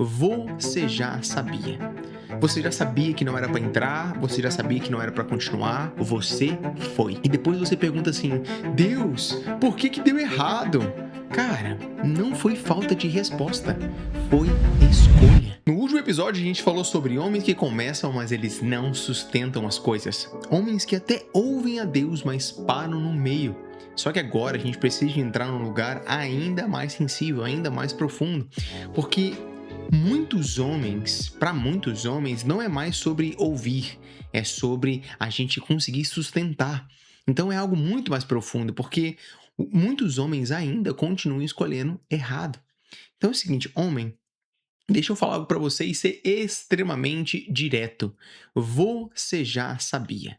Você já sabia. Você já sabia que não era pra entrar, você já sabia que não era pra continuar, você foi. E depois você pergunta assim: "Deus, por que que deu errado?" Cara, não foi falta de resposta, foi escolha. No último episódio a gente falou sobre homens que começam, mas eles não sustentam as coisas. Homens que até ouvem a Deus, mas param no meio. Só que agora a gente precisa entrar num lugar ainda mais sensível, ainda mais profundo, porque para muitos homens, não é mais sobre ouvir, é sobre a gente conseguir sustentar. Então é algo muito mais profundo, porque muitos homens ainda continuam escolhendo errado. Então é o seguinte, homem, deixa eu falar algo para você e ser extremamente direto. Você já sabia.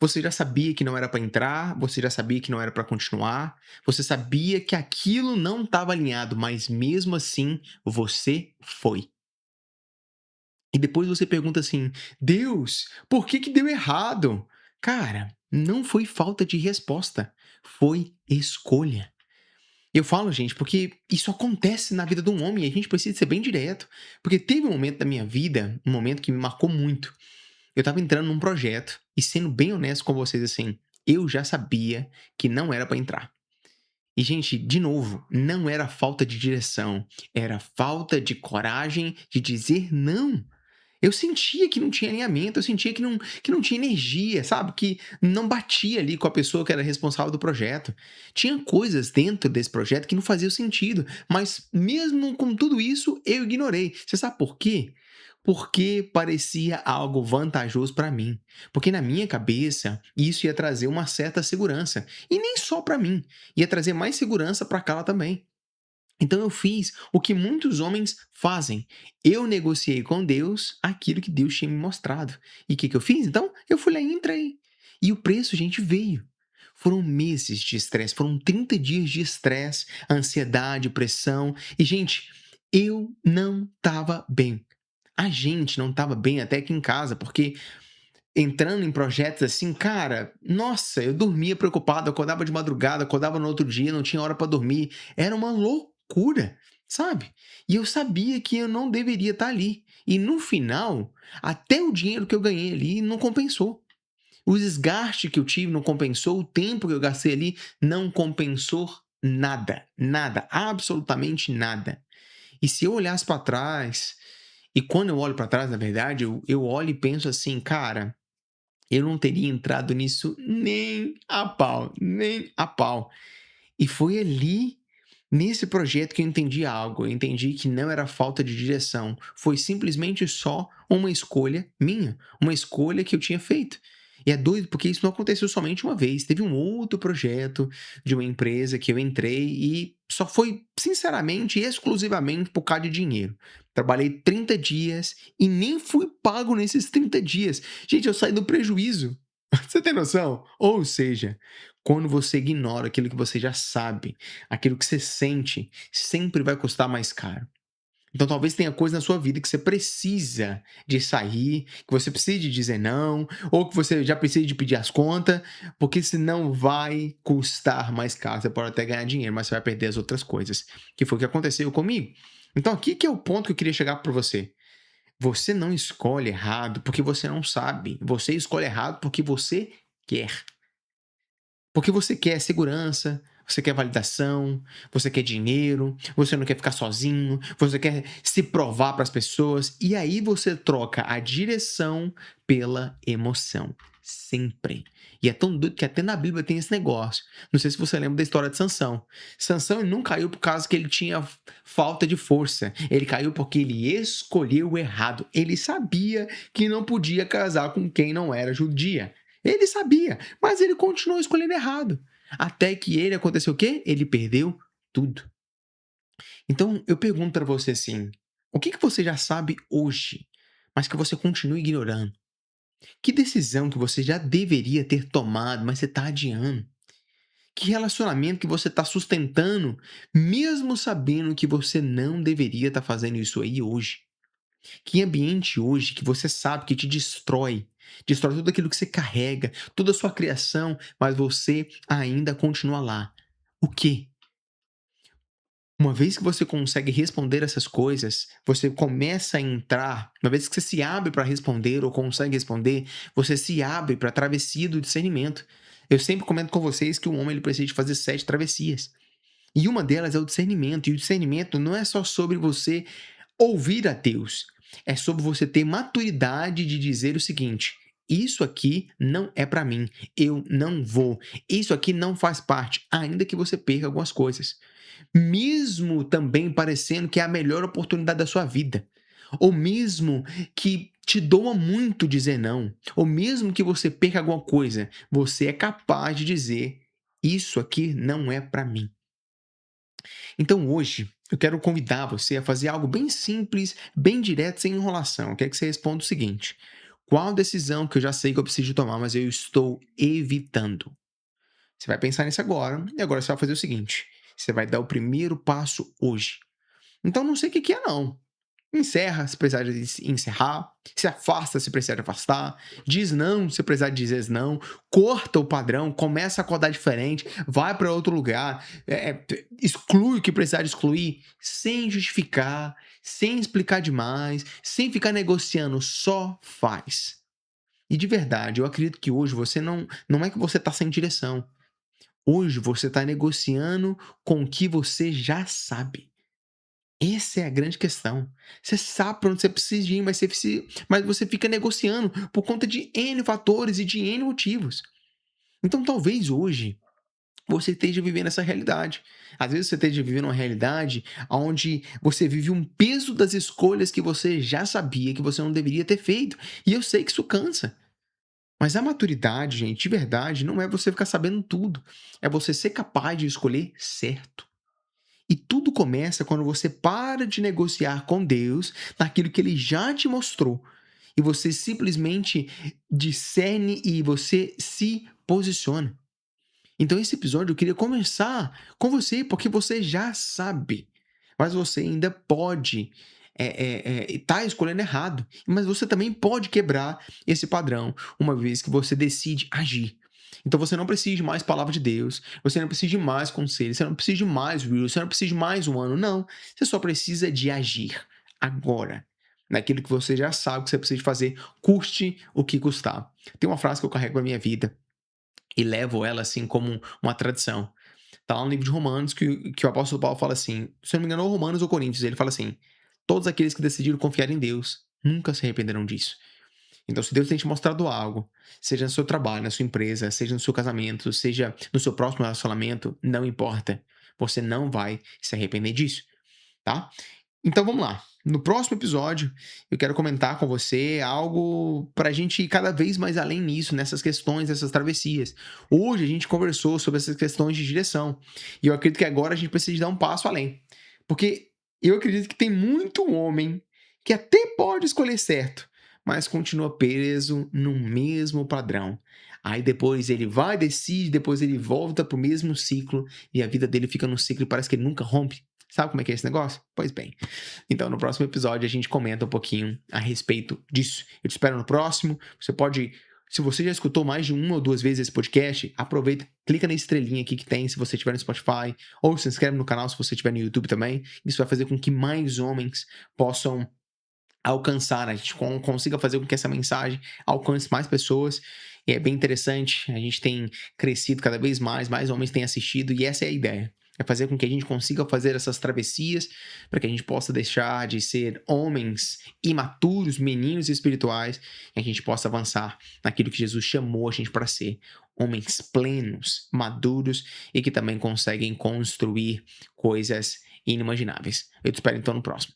Você já sabia que não era para entrar, você já sabia que não era para continuar, você sabia que aquilo não estava alinhado, mas mesmo assim você foi. E depois você pergunta assim: "Deus, por que que deu errado?" Cara, não foi falta de resposta, foi escolha. Eu falo, gente, porque isso acontece na vida de um homem e a gente precisa ser bem direto. Porque teve um momento da minha vida, um momento que me marcou muito. Eu estava entrando num projeto e sendo bem honesto com vocês, assim, eu já sabia que não era para entrar. E, gente, de novo, não era falta de direção, era falta de coragem de dizer não. Eu sentia que não tinha alinhamento, eu sentia que não tinha energia, sabe, que não batia ali com a pessoa que era responsável do projeto. Tinha coisas dentro desse projeto que não faziam sentido, mas mesmo com tudo isso, eu ignorei. Você sabe por quê? Porque parecia algo vantajoso para mim. Porque na minha cabeça, isso ia trazer uma certa segurança. E nem só para mim, ia trazer mais segurança para Carla também. Então eu fiz o que muitos homens fazem. Eu negociei com Deus aquilo que Deus tinha me mostrado. E o que que eu fiz? Então, eu fui lá e entrei. E o preço, gente, veio. Foram meses de estresse, foram 30 dias de estresse, ansiedade, pressão. E, gente, eu não estava bem. A gente não estava bem até aqui em casa, porque entrando em projetos assim, cara, nossa, eu dormia preocupado, acordava de madrugada, acordava no outro dia, não tinha hora pra dormir. Era uma loucura, sabe? E eu sabia que eu não deveria estar ali. E no final, até o dinheiro que eu ganhei ali não compensou. O desgaste que eu tive não compensou, o tempo que eu gastei ali não compensou nada, nada, absolutamente nada. E se eu olhasse pra trás, e quando eu olho pra trás, na verdade, eu olho e penso assim, cara, eu não teria entrado nisso nem a pau, nem a pau. E foi ali, nesse projeto, que eu entendi algo. Eu entendi que não era falta de direção, foi simplesmente só uma escolha minha, uma escolha que eu tinha feito. E é doido porque isso não aconteceu somente uma vez. Teve um outro projeto de uma empresa que eu entrei e só foi, sinceramente e exclusivamente por causa de dinheiro. Trabalhei 30 dias e nem fui pago nesses 30 dias. Gente, eu saí do prejuízo. Você tem noção? Ou seja, quando você ignora aquilo que você já sabe, aquilo que você sente, sempre vai custar mais caro. Então talvez tenha coisa na sua vida que você precisa de sair, que você precisa de dizer não, ou que você já precisa de pedir as contas, porque senão vai custar mais caro. Você pode até ganhar dinheiro, mas você vai perder as outras coisas, que foi o que aconteceu comigo. Então aqui que é o ponto que eu queria chegar para você. Você não escolhe errado porque você não sabe. Você escolhe errado porque você quer. Porque você quer segurança, você quer validação, você quer dinheiro, você não quer ficar sozinho, você quer se provar para as pessoas, e aí você troca a direção pela emoção. Sempre. E é tão doido que até na Bíblia tem esse negócio. Não sei se você lembra da história de Sansão. Sansão ele não caiu por causa que ele tinha falta de força. Ele caiu porque ele escolheu errado. Ele sabia que não podia casar com quem não era judia. Ele sabia, mas ele continuou escolhendo errado. Até que ele aconteceu o quê? Ele perdeu tudo. Então, eu pergunto pra você assim: o que que você já sabe hoje, mas que você continua ignorando? Que decisão que você já deveria ter tomado, mas você está adiando? Que relacionamento que você está sustentando, mesmo sabendo que você não deveria estar fazendo isso aí hoje? Que ambiente hoje que você sabe que te destrói, destrói tudo aquilo que você carrega, toda a sua criação, mas você ainda continua lá. O quê? Uma vez que você consegue responder essas coisas, você começa a entrar, uma vez que você se abre para responder ou consegue responder, você se abre para a travessia do discernimento. Eu sempre comento com vocês que o homem ele precisa de fazer 7 travessias. E uma delas é o discernimento. E o discernimento não é só sobre você ouvir a Deus, é sobre você ter maturidade de dizer o seguinte: isso aqui não é para mim, eu não vou. Isso aqui não faz parte, ainda que você perca algumas coisas. Mesmo também parecendo que é a melhor oportunidade da sua vida, ou mesmo que te doa muito dizer não, ou mesmo que você perca alguma coisa, você é capaz de dizer: isso aqui não é para mim. Então hoje eu quero convidar você a fazer algo bem simples, bem direto, sem enrolação. Eu quero que você responda o seguinte: qual decisão que eu já sei que eu preciso tomar, mas eu estou evitando? Você vai pensar nisso agora, e agora você vai fazer o seguinte: você vai dar o primeiro passo hoje. Então não sei o que que é não. Encerra se precisar de encerrar, se afasta se precisar de afastar, diz não se precisar de dizer não, corta o padrão, começa a acordar diferente, vai para outro lugar, exclui o que precisar de excluir, sem justificar, sem explicar demais, sem ficar negociando, só faz. E de verdade, eu acredito que hoje você não é que você está sem direção. Hoje você está negociando com o que você já sabe. Essa é a grande questão. Você sabe para onde você precisa ir, mas você fica negociando por conta de N fatores e de N motivos. Então, talvez hoje você esteja vivendo essa realidade. Às vezes você esteja vivendo uma realidade onde você vive um peso das escolhas que você já sabia que você não deveria ter feito. E eu sei que isso cansa. Mas a maturidade, gente, de verdade, não é você ficar sabendo tudo. É você ser capaz de escolher certo. E tudo começa quando você para de negociar com Deus naquilo que Ele já te mostrou. E você simplesmente discerne e você se posiciona. Então, esse episódio eu queria começar com você, porque você já sabe, mas você ainda pode tá escolhendo errado. Mas você também pode quebrar esse padrão, uma vez que você decide agir. Então você não precisa de mais palavra de Deus, você não precisa de mais conselhos, você não precisa de mais reels, você não precisa de mais um ano, não. Você só precisa de agir agora, naquilo que você já sabe que você precisa fazer, custe o que custar. Tem uma frase que eu carrego na minha vida e levo ela assim como uma tradição. Tá lá no livro de Romanos que o apóstolo Paulo fala assim, se eu não me engano, ou Romanos ou Coríntios, ele fala assim: todos aqueles que decidiram confiar em Deus nunca se arrependerão disso. Então, se Deus tem te mostrado algo, seja no seu trabalho, na sua empresa, seja no seu casamento, seja no seu próximo relacionamento, não importa. Você não vai se arrepender disso, tá? Então vamos lá. No próximo episódio, eu quero comentar com você algo para a gente ir cada vez mais além nisso, nessas questões, essas travessias. Hoje a gente conversou sobre essas questões de direção. E eu acredito que agora a gente precisa dar um passo além. Porque eu acredito que tem muito homem que até pode escolher certo, mas continua preso no mesmo padrão. Aí depois ele vai, decide, depois ele volta pro mesmo ciclo e a vida dele fica num ciclo e parece que ele nunca rompe. Sabe como é que é esse negócio? Pois bem. Então, no próximo episódio, a gente comenta um pouquinho a respeito disso. Eu te espero no próximo. Você pode. Se você já escutou mais de uma ou duas vezes esse podcast, aproveita, clica na estrelinha aqui que tem se você estiver no Spotify, ou se inscreve no canal se você estiver no YouTube também. Isso vai fazer com que mais homens possam alcançar, a gente consiga fazer com que essa mensagem alcance mais pessoas. E é bem interessante, a gente tem crescido cada vez mais homens têm assistido, e essa é a ideia. É fazer com que a gente consiga fazer essas travessias para que a gente possa deixar de ser homens imaturos, meninos espirituais, e a gente possa avançar naquilo que Jesus chamou a gente para ser. Homens plenos, maduros e que também conseguem construir coisas inimagináveis. Eu te espero então no próximo.